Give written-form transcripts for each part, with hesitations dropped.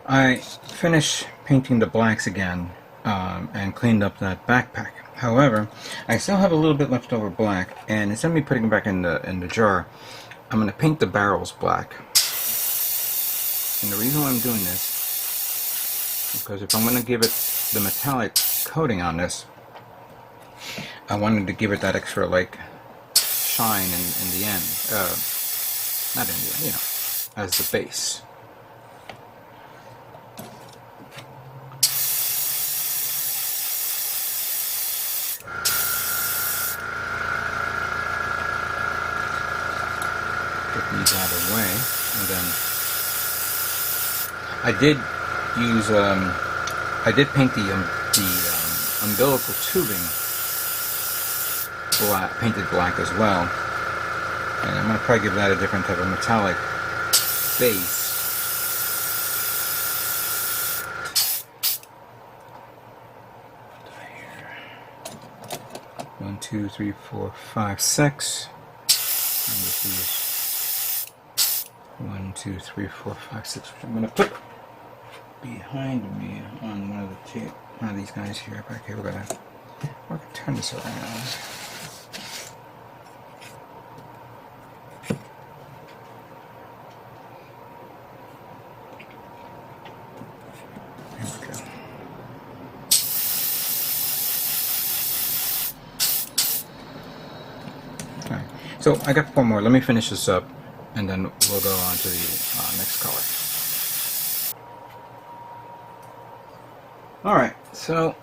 I finished painting the blacks again and cleaned up that backpack. However, I still have a little bit left over black, and instead of me putting it back in the jar, I'm going to paint the barrels black. And the reason why I'm doing this is because if I'm going to give it the metallic coating on this, I wanted to give it that extra like shine in the end. Not in the end, you know, as the base. Get these out of the way, and then I did paint the umbilical tubing black, painted black as well, and I'm going to probably give that a different type of metallic base. One, two, three, four, five, six. And this is 1, 2, 3, 4, 5, 6, which I'm going to put behind me on one of these guys here. Okay, we're going to turn this around. Here we go. Okay, so I got 4 more. Let me finish this up, and then we'll go on to the next color. Alright, so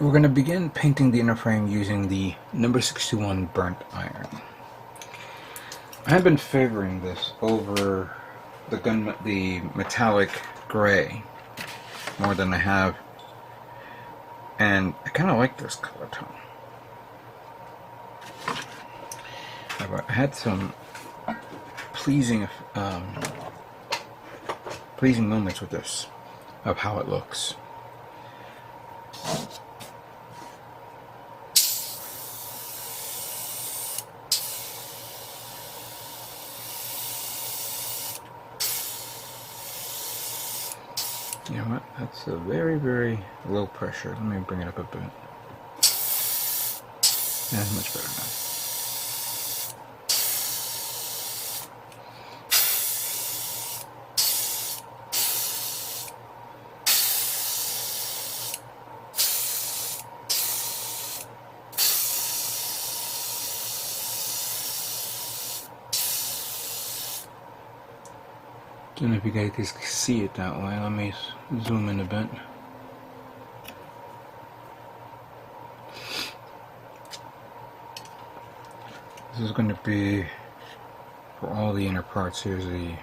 we're going to begin painting the inner frame using the number 61 Brunt Iron. I have been favoring this over the metallic gray more than I have, and I kind of like this color tone. I had some pleasing moments with this, of how it looks. You know what? That's a very, very low pressure. Let me bring it up a bit. That's much better now. I don't know if you guys can see it that way. Let me zoom in a bit. This is going to be for all the inner parts. Here's the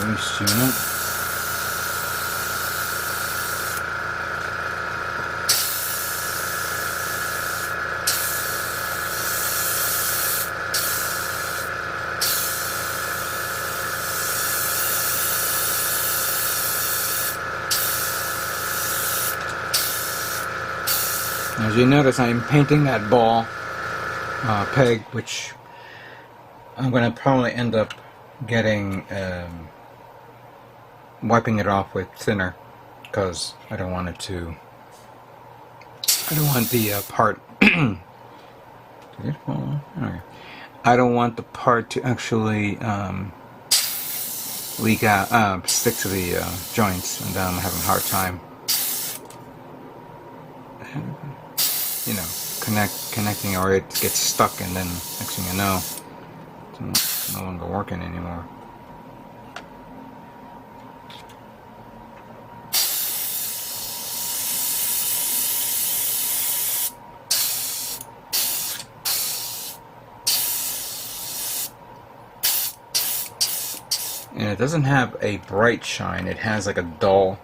waist unit. As you notice, I'm painting that ball peg, which I'm going to probably end up getting wiping it off with thinner, because I don't want it to. I don't want the part. Did it fall off? Okay. I don't want the part to actually leak out, stick to the joints, and then I'm having a hard time. You know, connecting, or it gets stuck, and then next thing you know, it's no longer working anymore. And it doesn't have a bright shine, it has like a dull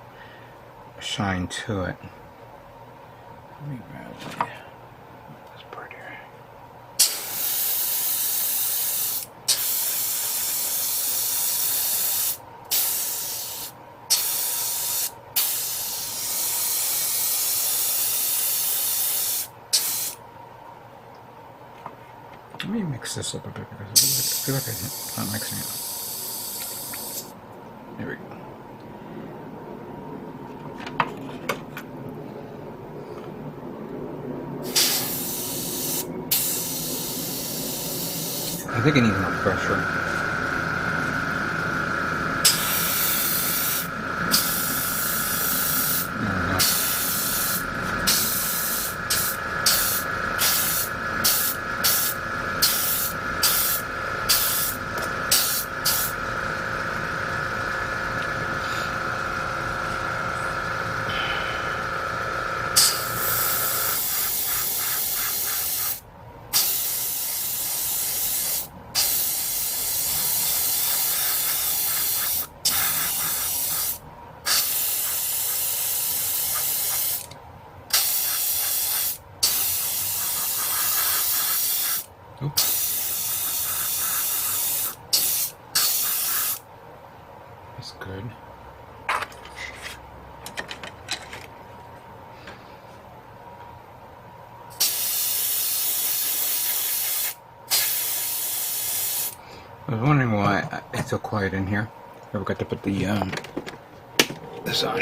shine to it. Let me grab this part here. Let me mix this up a bit because I feel like I'm not mixing it. There we go. I think it needs more pressure. That's good. I was wondering why it's so quiet in here. I forgot to put the this on.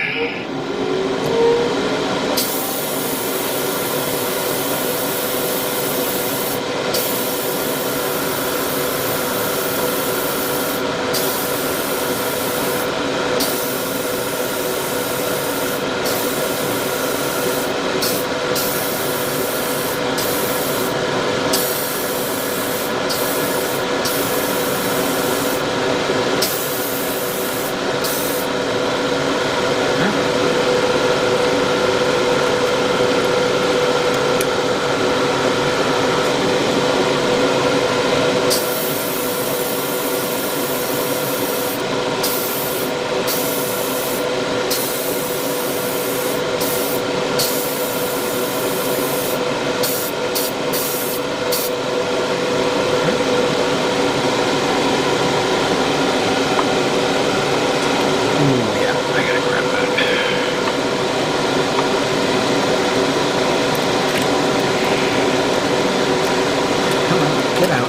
Get out.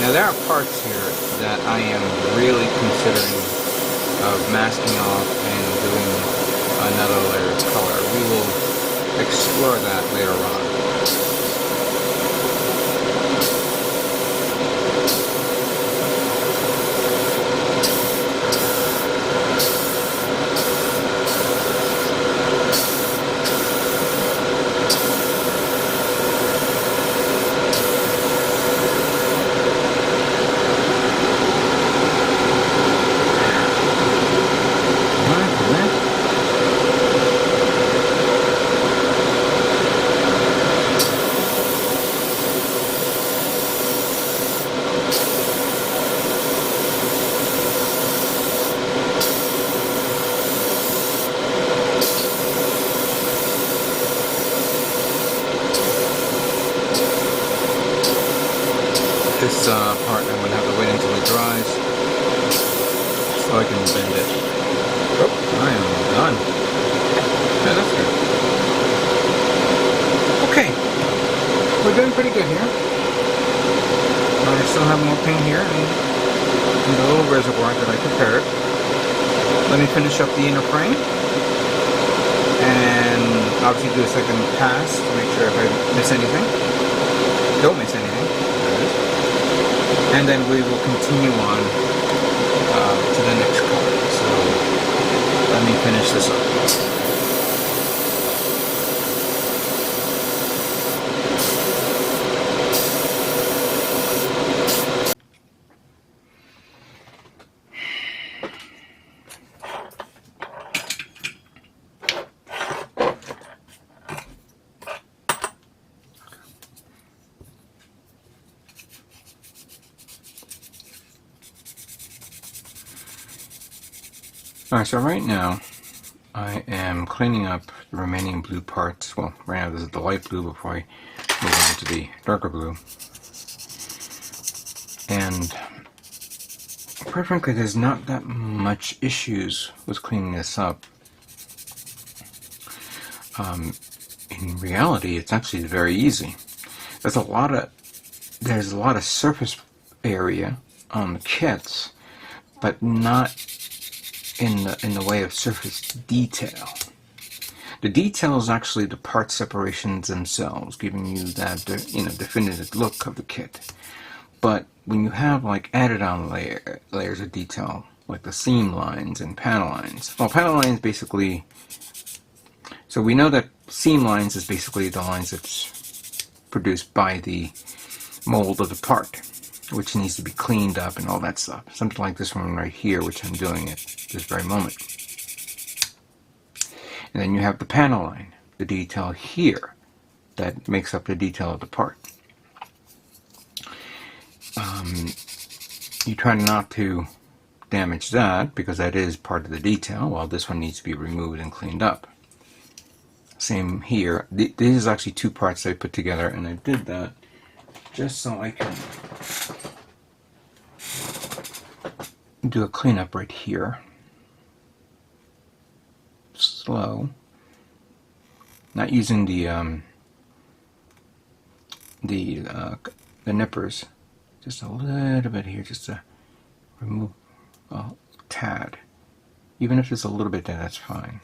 Now there are parts here that I am really considering of masking off and doing another layer of color. We will explore that later on. This part I'm going to have to wait until it dries so I can bend it. Oh, I am done. Yeah, that's good. Okay, we're doing pretty good here. I still have more paint here and the little reservoir that I prepared. Let me finish up the inner frame and obviously do a second pass to make sure if I miss anything. Don't miss anything. And then we will continue on to the next color. So let me finish this up. Alright, so right now I am cleaning up the remaining blue parts. Well, right now this is the light blue before I move on to the darker blue. And quite frankly, there's not that much issues with cleaning this up. In reality, it's actually very easy. There's a lot of surface area on the kits, but not in the way of surface detail. The detail is actually the part separations themselves, giving you that definitive look of the kit. But when you have like added on layers of detail, like the seam lines and panel lines. Well, panel lines basically. So we know that seam lines is basically the lines that's produced by the mold of the part, which needs to be cleaned up and all that stuff. Something like this one right here, which I'm doing at this very moment. And then you have the panel line, the detail here, that makes up the detail of the part. You try not to damage that, because that is part of the detail, while this one needs to be removed and cleaned up. Same here. This is actually two parts I put together, and I did that just so I can do a cleanup right here. Slow. Not using the nippers. Just a little bit here, just to remove a tad. Even if it's a little bit there, that's fine.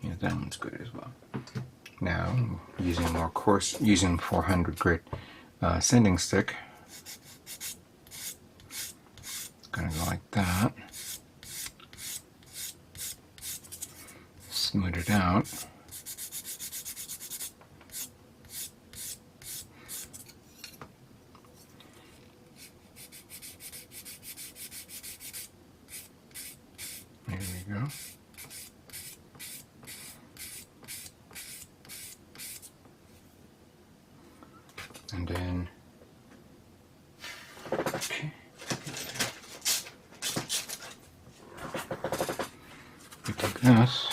Yeah, that one's good as well. Now, using more coarse, using 400 grit sanding stick. It's gonna go like that. Smooth it out. There we go. And then, okay. We take this.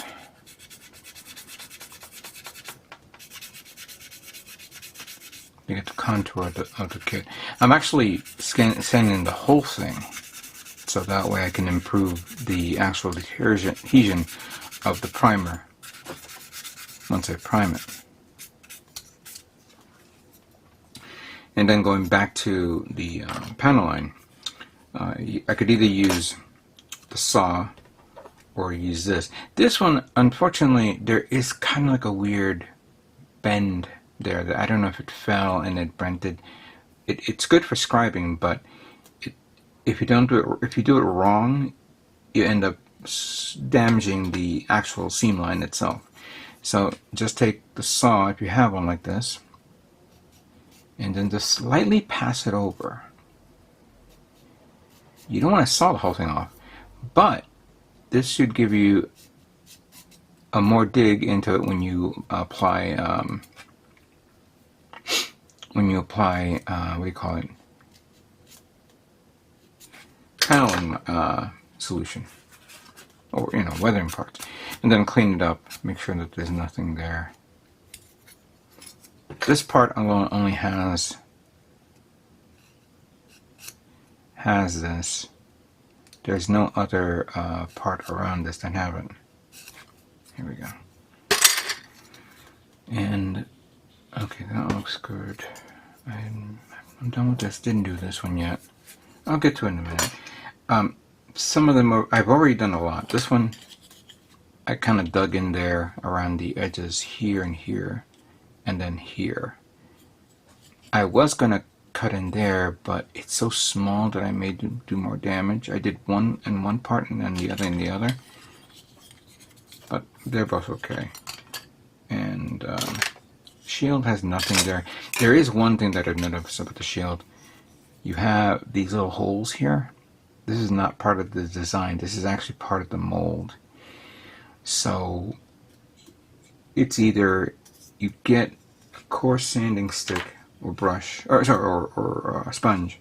You get the contour of the kit. I'm actually sanding the whole thing, so that way I can improve the actual adhesion of the primer once I prime it. And then going back to the panel line, I could either use the saw or use this. This one, unfortunately, there is kind of like a weird bend there that I don't know if it fell and it brented. It's good for scribing, but if you do it wrong, you end up damaging the actual seam line itself. So just take the saw, if you have one like this, and then just slightly pass it over. You don't want to saw the whole thing off, but this should give you a more dig into it when you apply what do you call it, paneling solution, or weathering parts, and then clean it up, make sure that there's nothing there. This part alone only has this. There's no other part around this that haven't. Here we go. And okay, that looks good. I'm done with this. Didn't do this one yet. I'll get to it in a minute. Some of them I've already done a lot. This one I kind of dug in there around the edges here and here, and then here. I was gonna cut in there, but it's so small that I may do more damage. I did one in one part and then the other in the other, but they're both okay. And shield has nothing there. There is one thing that I've noticed about the shield. You have these little holes here. This is not part of the design. This is actually part of the mold. So it's either you get a coarse sanding stick or brush, or a sponge,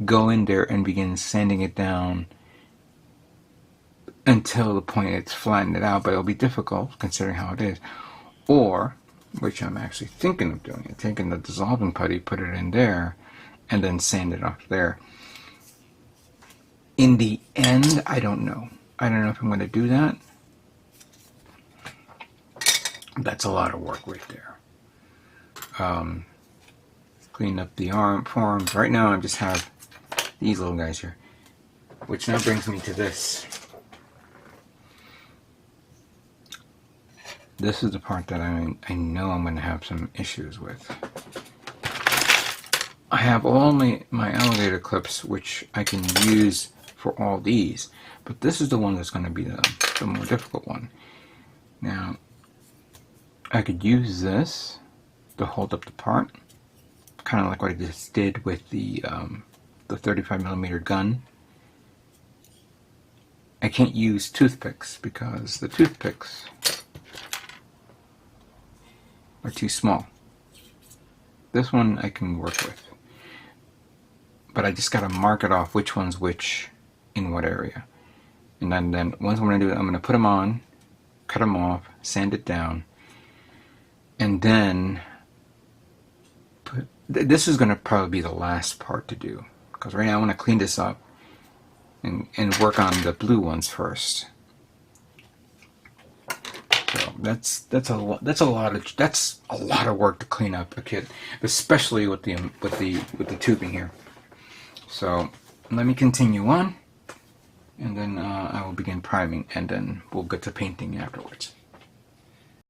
go in there and begin sanding it down until the point it's flattened it out, but it'll be difficult considering how it is. Or, which I'm actually thinking of doing it, taking the dissolving putty, put it in there, and then sand it off there. In the end, I don't know. I don't know if I'm going to do that. That's a lot of work right there. Clean up the forearms. Right now I just have these little guys here. Which now brings me to this. This is the part that I know I'm going to have some issues with. I have all my alligator clips, which I can use for all these. But this is the one that's going to be the more difficult one. Now, I could use this to hold up the part, kind of like what I just did with the 35mm gun. I can't use toothpicks because the toothpicks are too small. This one I can work with, but I just got to mark it off which one's which in what area. And then once I'm going to do it, I'm going to put them on, cut them off, sand it down, and then this is going to probably be the last part to do, because right now I want to clean this up and work on the blue ones first. So that's a lot of work to clean up a kit, especially with the tubing here. So let me continue on, and then I will begin priming, and then we'll get to painting afterwards.